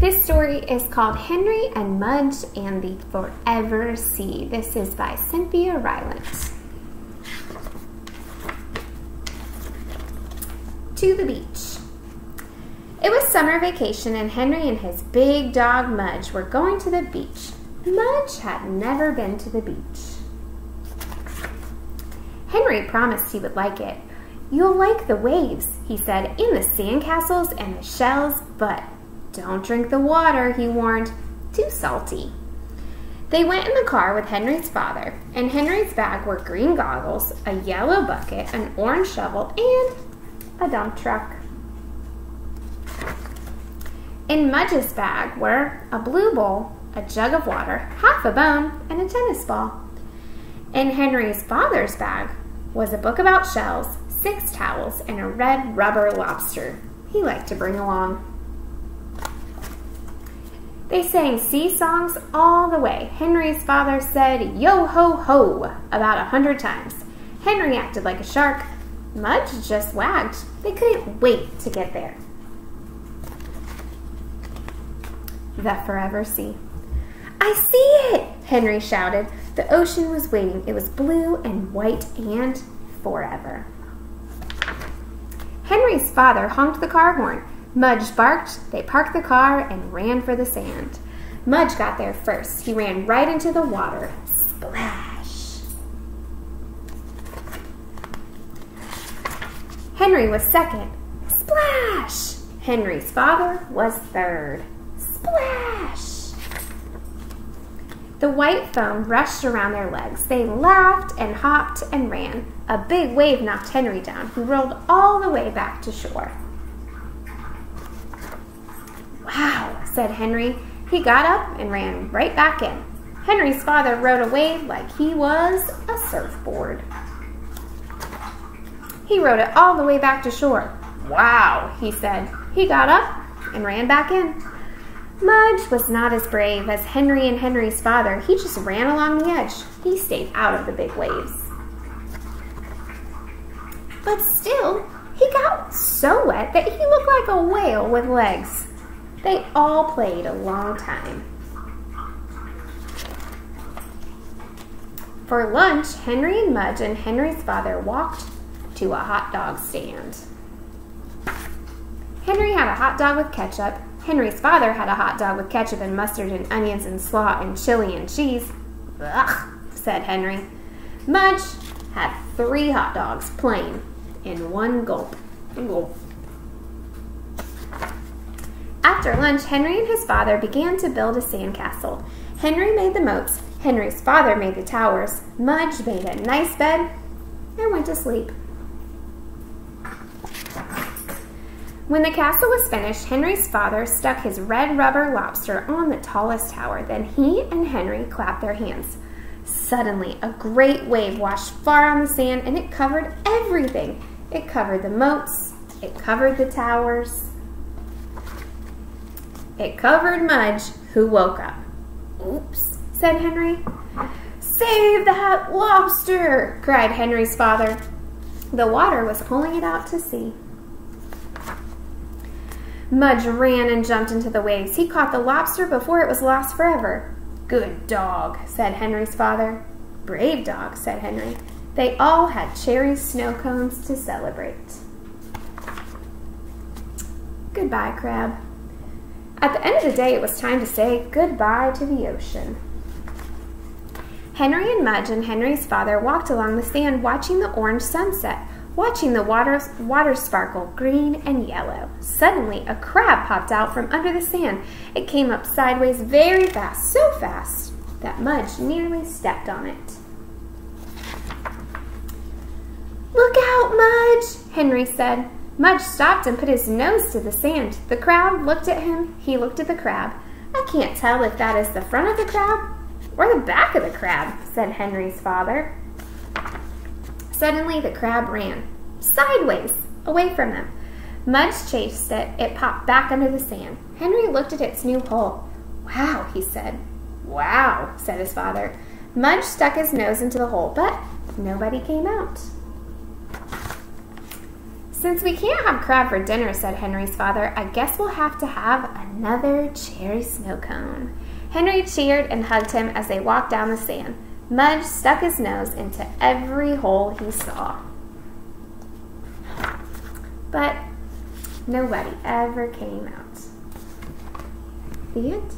This story is called Henry and Mudge and the Forever Sea. This is by Cynthia Rylant. To the beach. It was summer vacation and Henry and his big dog Mudge were going to the beach. Mudge had never been to the beach. Henry promised he would like it. "You'll like the waves," he said, "and the sandcastles and the shells, but don't drink the water," he warned. "Too salty." They went in the car with Henry's father. In Henry's bag were green goggles, a yellow bucket, an orange shovel, and a dump truck. In Mudge's bag were a blue bowl, a jug of water, half a bone, and a tennis ball. In Henry's father's bag was a book about shells, 6 towels, and a red rubber lobster he liked to bring along. They sang sea songs all the way. Henry's father said, "Yo ho ho," about 100 times. Henry acted like a shark. Mudge just wagged. They couldn't wait to get there. The Forever Sea. "I see it!" Henry shouted. The ocean was waiting. It was blue and white and forever. Henry's father honked the car horn. Mudge barked. They parked the car and ran for the sand. Mudge got there first. He ran right into the water. Splash! Henry was second. Splash! Henry's father was third. Splash! The white foam rushed around their legs. They laughed and hopped and ran. A big wave knocked Henry down. He rolled all the way back to shore. "Wow," said Henry. He got up and ran right back in. Henry's father rode a wave like he was a surfboard. He rode it all the way back to shore. "Wow," he said. He got up and ran back in. Mudge was not as brave as Henry and Henry's father. He just ran along the edge. He stayed out of the big waves. But still, he got so wet that he looked like a whale with legs. They all played a long time. For lunch, Henry and Mudge and Henry's father walked to a hot dog stand. Henry had a hot dog with ketchup. Henry's father had a hot dog with ketchup and mustard and onions and slaw and chili and cheese. "Ugh," said Henry. Mudge had 3 hot dogs, plain, in one gulp. Gulp. After lunch, Henry and his father began to build a sandcastle. Henry made the moats. Henry's father made the towers. Mudge made a nice bed and went to sleep. When the castle was finished, Henry's father stuck his red rubber lobster on the tallest tower. Then he and Henry clapped their hands. Suddenly, a great wave washed far on the sand, and it covered everything. It covered the moats. It covered the towers. It covered Mudge, who woke up. "Oops," said Henry. "Save that lobster!" cried Henry's father. The water was pulling it out to sea. Mudge ran and jumped into the waves. He caught the lobster before it was lost forever. "Good dog," said Henry's father. "Brave dog," said Henry. They all had cherry snow cones to celebrate. Goodbye, crab. At the end of the day, it was time to say goodbye to the ocean. Henry and Mudge and Henry's father walked along the sand watching the orange sunset, watching the water sparkle green and yellow. Suddenly, a crab popped out from under the sand. It came up sideways very fast, so fast that Mudge nearly stepped on it. "Look out, Mudge," Henry said. Mudge stopped and put his nose to the sand. The crab looked at him. He looked at the crab. "I can't tell if that is the front of the crab or the back of the crab," said Henry's father. Suddenly, the crab ran sideways away from them. Mudge chased it. It popped back under the sand. Henry looked at its new hole. "Wow," he said. "Wow," said his father. Mudge stuck his nose into the hole, but nobody came out. "Since we can't have crab for dinner," said Henry's father, "I guess we'll have to have another cherry snow cone." Henry cheered and hugged him as they walked down the sand. Mudge stuck his nose into every hole he saw. But nobody ever came out. The end.